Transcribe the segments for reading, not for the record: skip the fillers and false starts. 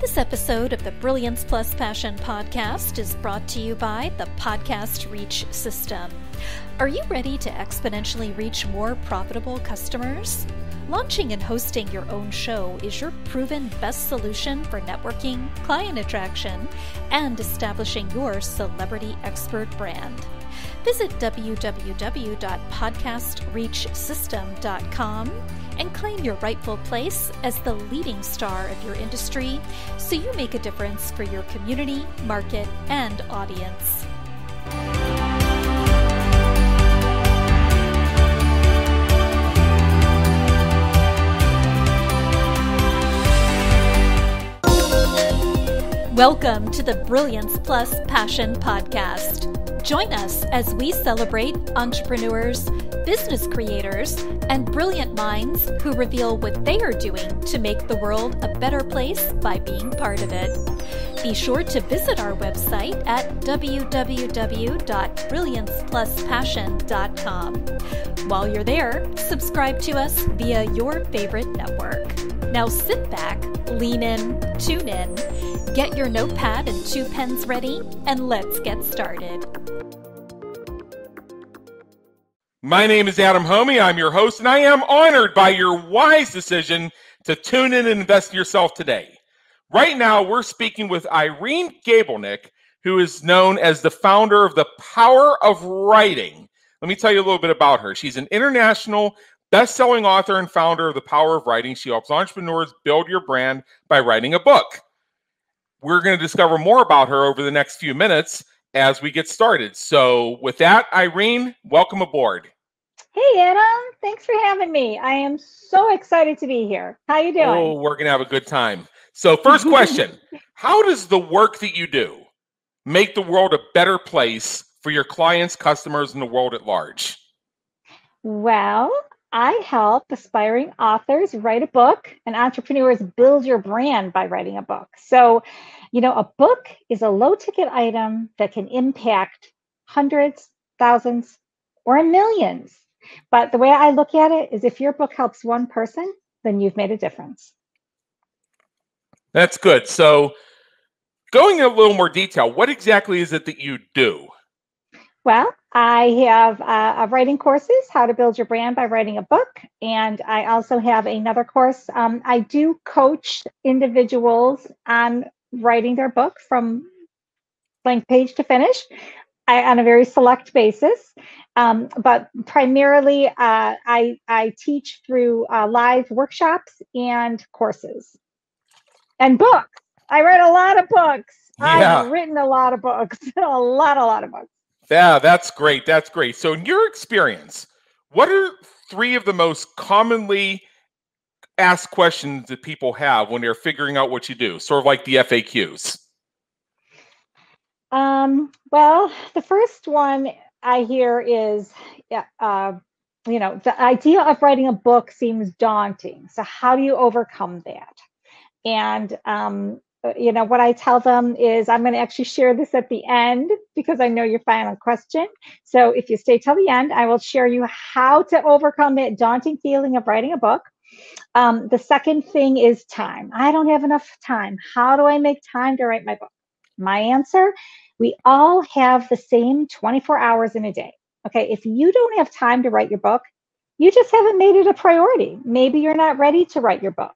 This episode of the Brilliance Plus Passion podcast is brought to you by the Podcast Reach System. Are you ready to exponentially reach more profitable customers? Launching and hosting your own show is your proven best solution for networking, client attraction, and establishing your celebrity expert brand. Visit www.podcastreachsystem.com and claim your rightful place as the leading star of your industry so you make a difference for your community, market, and audience. Welcome to the Brilliance Plus Passion podcast. Join us as we celebrate entrepreneurs, business creators, and brilliant minds who reveal what they are doing to make the world a better place by being part of it. Be sure to visit our website at www.brilliancepluspassion.com. While you're there, subscribe to us via your favorite network. Now sit back, lean in, tune in, get your notepad and 2 pens ready, and let's get started. My name is Adam Homey. I'm your host, and I am honored by your wise decision to tune in and invest in yourself today. Right now, we're speaking with Irene Gabelnick, who is known as the founder of The Power of Writing. Let me tell you a little bit about her. She's an international best-selling author and founder of The Power of Writing. She helps entrepreneurs build your brand by writing a book. We're going to discover more about her over the next few minutes as we get started. So with that, Irene, welcome aboard. Hey, Adam. Thanks for having me. I am so excited to be here. How you doing? Oh, we're going to have a good time. So first question, how does the work that you do make the world a better place for your clients, customers, and the world at large? Well, I help aspiring authors write a book and entrepreneurs build your brand by writing a book. So, a book is a low-ticket item that can impact hundreds, thousands, or millions. But the way I look at it is if your book helps one person, then you've made a difference. That's good. So going in a little more detail, what exactly is it that you do? Well, I have writing courses, how to build your brand by writing a book. And I also have another course. I do coach individuals on writing their book from blank page to finish on a very select basis. But primarily, I teach through live workshops and courses and books. I write a lot of books. Yeah. I've written a lot of books, a lot of books. Yeah, that's great. That's great. So in your experience, what are 3 of the most commonly asked questions that people have when they're figuring out what you do? Sort of like the FAQs. Well, the first one I hear is, the idea of writing a book seems daunting. So how do you overcome that? And, what I tell them is I'm going to actually share this at the end because I know your final question. So if you stay till the end, I will share you how to overcome that daunting feeling of writing a book. The second thing is time. I don't have enough time. How do I make time to write my book? My answer, we all have the same 24 hours in a day. Okay, if you don't have time to write your book, you just haven't made it a priority. Maybe you're not ready to write your book.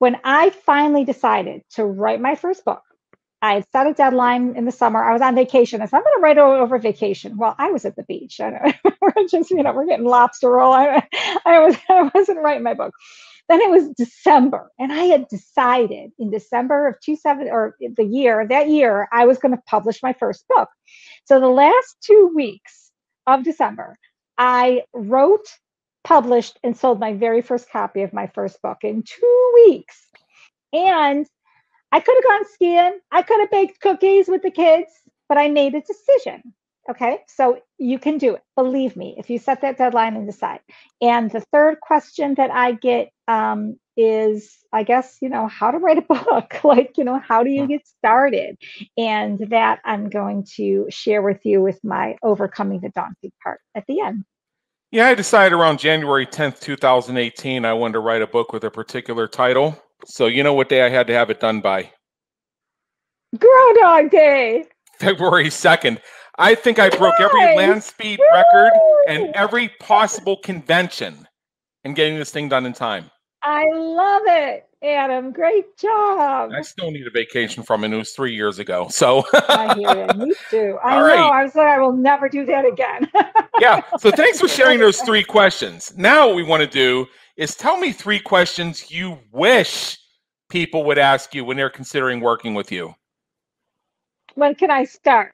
When I finally decided to write my first book, I set a deadline in the summer. I was on vacation. I said, I'm going to write over vacation. Well, I was at the beach. I don't, we're just, we're getting lobster roll. I wasn't writing my book. Then it was December, and I had decided in December of that year, I was going to publish my first book. So the last 2 weeks of December, I wrote, published, and sold my very first copy of my first book in 2 weeks. And I could have gone skiing. I could have baked cookies with the kids, but I made a decision. Okay, so you can do it. Believe me, if you set that deadline and decide. And the third question that I get is, I guess, how to write a book. How do you get started? And that I'm going to share with you with my overcoming the daunting part at the end. Yeah, I decided around January 10th, 2018, I wanted to write a book with a particular title. So you know what day I had to have it done by? Groundhog Day. February 2nd. I think I broke every Nice. land speed record and every possible convention in getting this thing done in time. I love it, Adam. Great job. I still need a vacation from it. And it was 3 years ago. So I hear you. Me too. I All know. right. I was like, I will never do that again. Yeah. So thanks for sharing those 3 questions. Now what we want to do is tell me 3 questions you wish people would ask you when they're considering working with you. When can I start?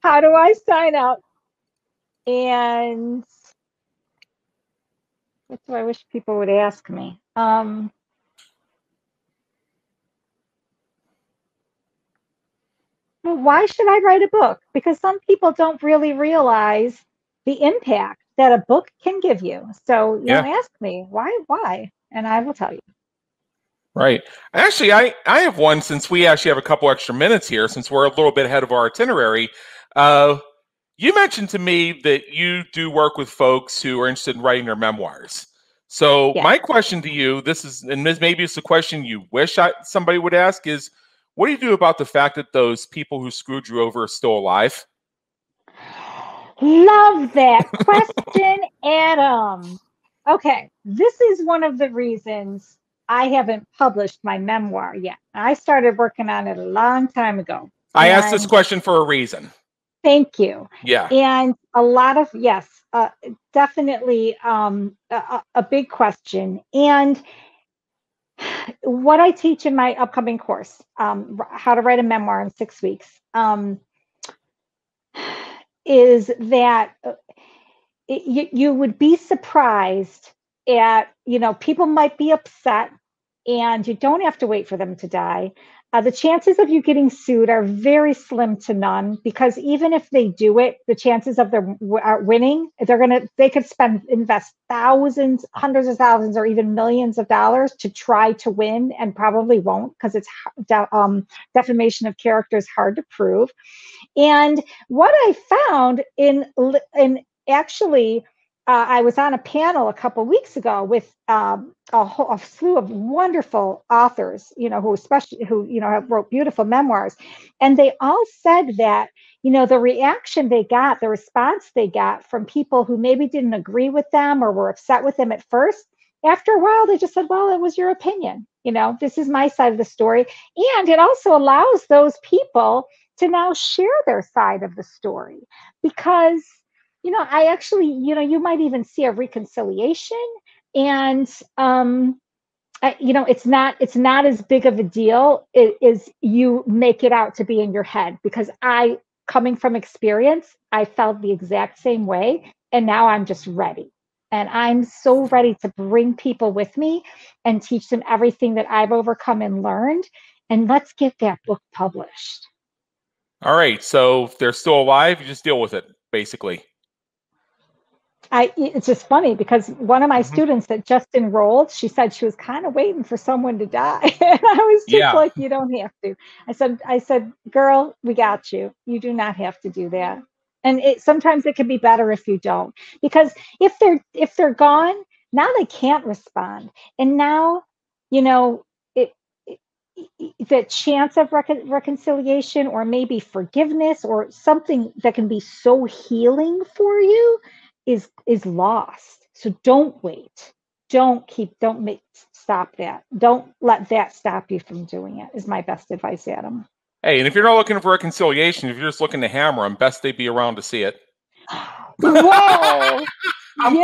How do I sign up? And what do I wish people would ask me? Well, why should I write a book? Because some people don't really realize the impact that a book can give you. So, ask me why, and I will tell you. Right. Actually, I have one, since we actually have a couple extra minutes here, since we're a little bit ahead of our itinerary. You mentioned to me that you do work with folks who are interested in writing their memoirs. So my question to you, maybe it's a question you wish somebody would ask, is what do you do about the fact that those people who screwed you over are still alive? Love that question, Adam. Okay, this is one of the reasons I haven't published my memoir yet. I started working on it a long time ago. I asked this question for a reason. Thank you. Yeah. And a lot of, definitely a big question. And what I teach in my upcoming course, How to Write a Memoir in 6 Weeks, is that you would be surprised at, people might be upset, and you don't have to wait for them to die. The chances of you getting sued are very slim to none, because even if they do it, the chances of them winning, they could invest thousands, hundreds of thousands, or even millions of dollars to try to win, and probably won't, because it's defamation of character is hard to prove. And what I found I was on a panel a couple of weeks ago with a slew of wonderful authors, who wrote beautiful memoirs, and they all said that the reaction they got, the response they got from people who maybe didn't agree with them or were upset with them at first, after a while they just said, "Well, it was your opinion. This is my side of the story," and it also allows those people to now share their side of the story, because I actually, you might even see a reconciliation, and it's not as big of a deal as you make it out to be in your head, because coming from experience, I felt the exact same way, and now I'm just ready. And I'm so ready to bring people with me and teach them everything that I've overcome and learned, and let's get that book published. All right. So if they're still alive, you just deal with it, basically. It's just funny, because one of my students that just enrolled, she said she was kind of waiting for someone to die. And I was just like, you don't have to. I said, girl, we got you. You do not have to do that. And sometimes it can be better if you don't, because if they're gone, now they can't respond. And now, the chance of reconciliation, or maybe forgiveness, or something that can be so healing for you, is lost. So don't wait. Stop that. Don't let that stop you from doing it, is my best advice, Adam. Hey, and if you're not looking for reconciliation, if you're just looking to hammer them, best they be around to see it. Whoa. I'm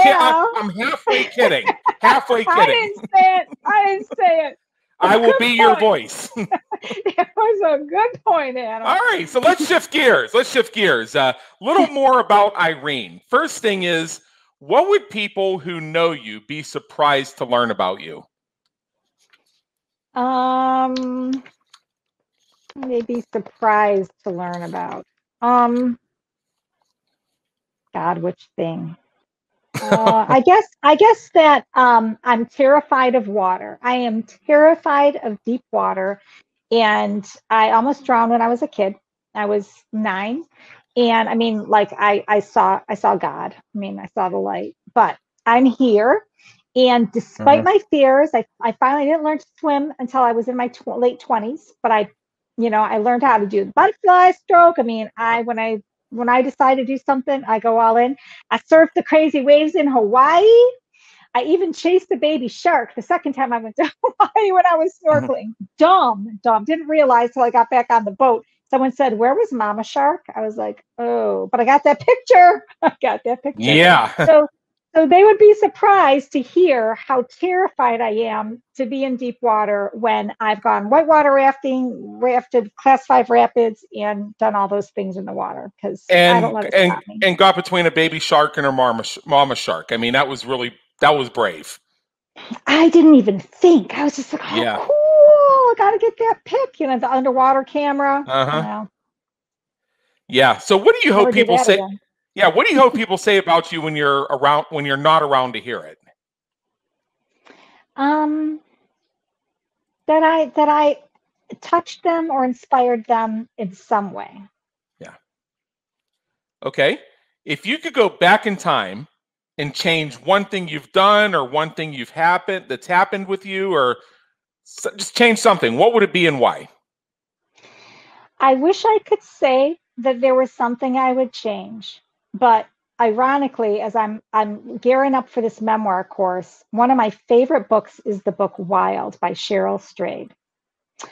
halfway kidding. Halfway kidding. I didn't say it. I will be your voice. That was a good point, Adam. All right, so let's shift gears. A little more about Irene. First thing is, what would people who know you be surprised to learn about you? Maybe surprised to learn about. God, which thing? I guess that I'm terrified of water. I am terrified of deep water, and I almost drowned when I was a kid. I was 9, and I mean, like I saw God. I mean, I saw the light, but I'm here, And despite my fears, I finally didn't learn to swim until I was in my late 20s, but I learned how to do the butterfly stroke. I mean, when I decide to do something, I go all in. I surfed the crazy waves in Hawaii. I even chased a baby shark the second time I went to Hawaii when I was snorkeling. Dumb. Didn't realize till I got back on the boat. Someone said, "Where was Mama Shark?" I was like, "Oh," but I got that picture. Yeah. So they would be surprised to hear how terrified I am to be in deep water when I've gone whitewater rafting, rafted Class 5 rapids, and done all those things in the water, because I don't let it stop me. And got between a baby shark and her mama shark. I mean, that was brave. I didn't even think. I was just like, "Oh, Yeah. cool! I got to get that pic." The underwater camera. Yeah. So, what do you hope people say? Again. Yeah. What do you hope people say about you when you're not around to hear it? That I touched them or inspired them in some way. Yeah. Okay. If you could go back in time and change one thing you've done or one thing that's happened with you, or just change something, what would it be and why? I wish I could say that there was something I would change, but ironically, as I'm gearing up for this memoir course, one of my favorite books is the book Wild by Cheryl Strayed.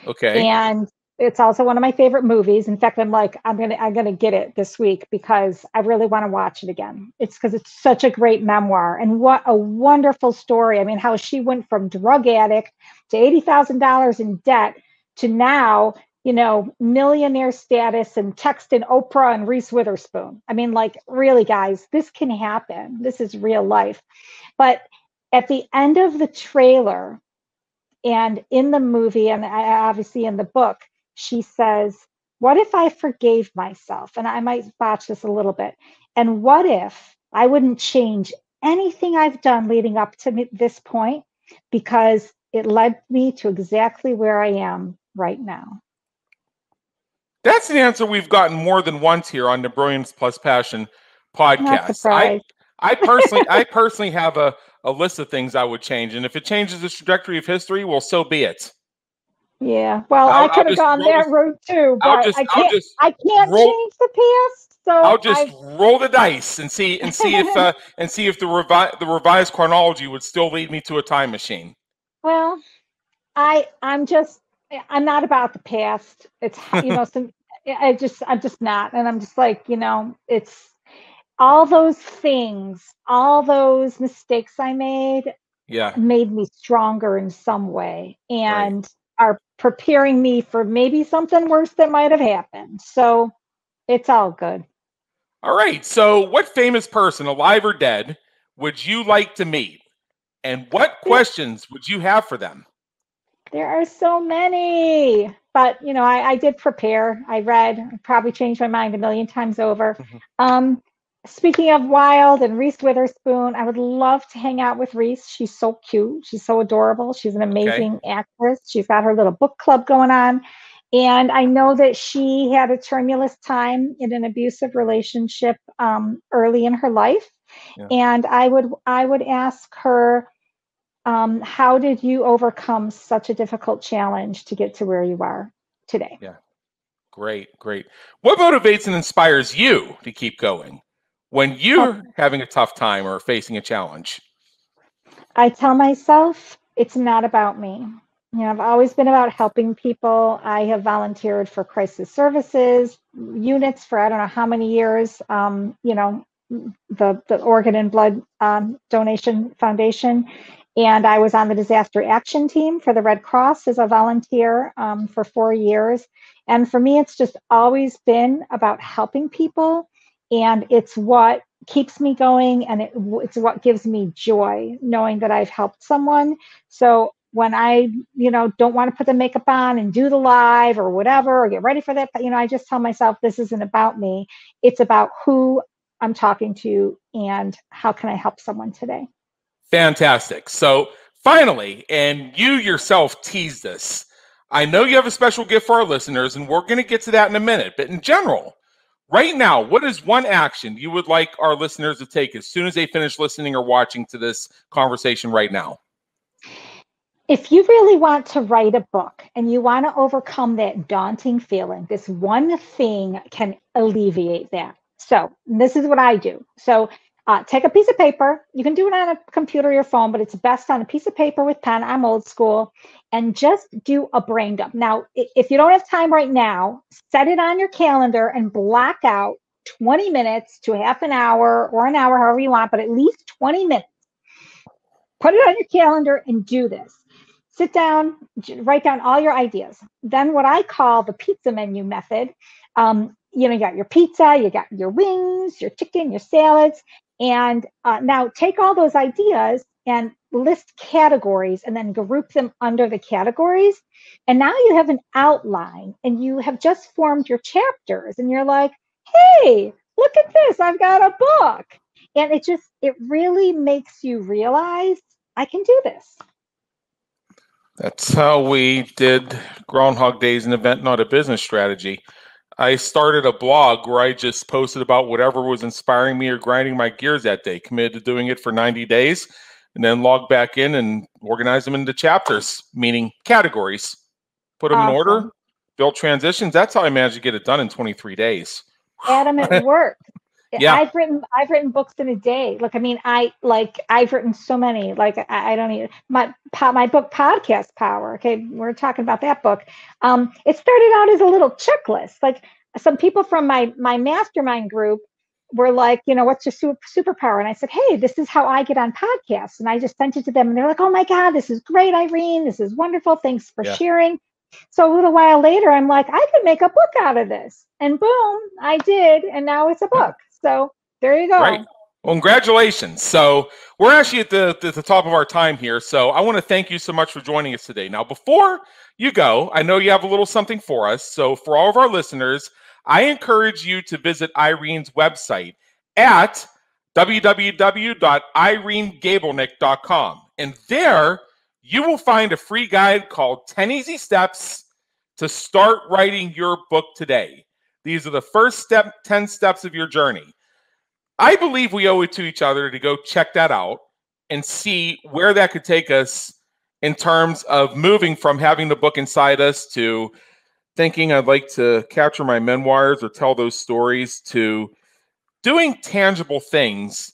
Okay. And it's also one of my favorite movies. In fact, I'm gonna get it this week because I really want to watch it again. It's because it's such a great memoir, and what a wonderful story. I mean, how she went from drug addict to $80,000 in debt to now, millionaire status and texting Oprah and Reese Witherspoon. I mean, like, really, guys, this can happen. This is real life. But at the end of the trailer and in the movie, and obviously in the book, she says, "What if I forgave myself?" And I might botch this a little bit. "And what if I wouldn't change anything I've done leading up to this point, because it led me to exactly where I am right now?" That's an answer we've gotten more than once here on the Brilliance Plus Passion podcast. I personally have a list of things I would change, and if it changes the trajectory of history, well, so be it. Yeah, well, I could have gone that route too, but I can't change the past. So I'll just roll the dice and see if the revised chronology would still lead me to a time machine. Well, I'm not about the past. It's I'm just not, and I'm just like, it's all those things, all those mistakes I made. Yeah, made me stronger in some way, and are preparing me for maybe something worse that might have happened. So it's all good. All right. So, what famous person, alive or dead, would you like to meet? And what questions would you have for them? There are so many, but I did prepare. I read. I probably changed my mind a million times over. Speaking of Wild and Reese Witherspoon, I would love to hang out with Reese. She's so cute. She's so adorable. She's an amazing actress. She's got her little book club going on. And I know that she had a tumultuous time in an abusive relationship early in her life. Yeah. And I would ask her, how did you overcome such a difficult challenge to get to where you are today? Yeah. Great. What motivates and inspires you to keep going when you're having a tough time or facing a challenge? I tell myself it's not about me. I've always been about helping people. I have volunteered for crisis services units for I don't know how many years. The Organ and Blood Donation Foundation. And I was on the disaster action team for the Red Cross as a volunteer for 4 years. And for me, it's just always been about helping people. And it's what keeps me going. And it's what gives me joy, knowing that I've helped someone. So when I, don't want to put the makeup on and do the live or whatever, or get ready for that, I just tell myself, this isn't about me. It's about who I'm talking to and how can I help someone today. Fantastic. So finally, and you yourself teased this, I know you have a special gift for our listeners, and we're going to get to that in a minute. But in general, right now, what is one action you would like our listeners to take as soon as they finish listening or watching to this conversation right now? If you really want to write a book and you want to overcome that daunting feeling, this one thing can alleviate that. So this is what I do. So take a piece of paper. You can do it on a computer or your phone, but it's best on a piece of paper with pen. I'm old school. And just do a brain dump. Now, if you don't have time right now, set it on your calendar and block out 20 minutes to half an hour or an hour, however you want, but at least 20 minutes. Put it on your calendar and do this. Sit down, write down all your ideas. Then what I call the pizza menu method. You got your pizza, you got your wings, your chicken, your salads. And now take all those ideas and list categories and then group them under the categories. And now you have an outline and you have just formed your chapters and you're like, hey, look at this, I've got a book. And it really makes you realize I can do this. That's how we did Groundhog Days, an event, not a business strategy. I started a blog where I just posted about whatever was inspiring me or grinding my gears that day, committed to doing it for 90 days, and then log back in and organize them into chapters, meaning categories. Put them in order, build transitions. That's how I managed to get it done in 23 days. Adam, it worked. Yeah. I've written books in a day. I've written so many. I don't even my book Podcast Power. Okay, we're talking about that book. It started out as a little checklist. Like some people from my mastermind group were like, what's your superpower? And I said, hey, this is how I get on podcasts. And I just sent it to them, and they're like, oh my God, this is great, Irene. This is wonderful. Thanks for sharing. So a little while later, I'm like, I could make a book out of this. And boom, I did. And now it's a book. So there you go. Right. Well, congratulations. So we're actually at the top of our time here. So I want to thank you so much for joining us today. Now, before you go, I know you have a little something for us. So for all of our listeners, I encourage you to visit Irene's website at www.irenegabelnick.com. And there you will find a free guide called 10 Easy Steps to Start Writing Your Book Today. These are the first 10 steps of your journey. I believe we owe it to each other to go check that out and see where that could take us in terms of moving from having the book inside us to thinking I'd like to capture my memoirs or tell those stories to doing tangible things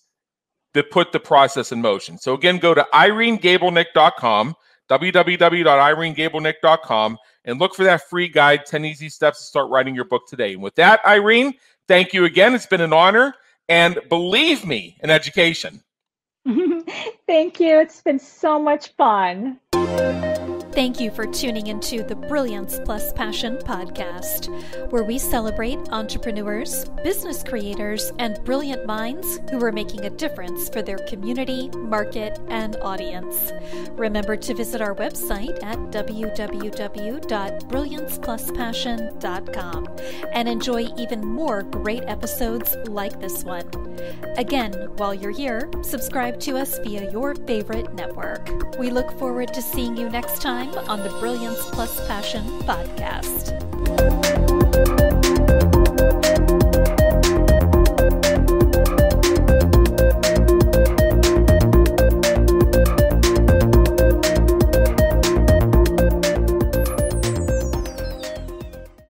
that put the process in motion. So again, go to irenegabelnick.com, www.irenegabelnick.com, and look for that free guide, 10 Easy Steps to Start Writing Your Book Today. And with that, Irene, thank you again. It's been an honor. And believe me, an education. Thank you. It's been so much fun. Thank you for tuning into the Brilliance Plus Passion podcast, where we celebrate entrepreneurs, business creators, and brilliant minds who are making a difference for their community, market, and audience. Remember to visit our website at www.brilliancepluspassion.com and enjoy even more great episodes like this one. Again, while you're here, subscribe to us via your favorite network. We look forward to seeing you next time on the Brilliance Plus Passion podcast.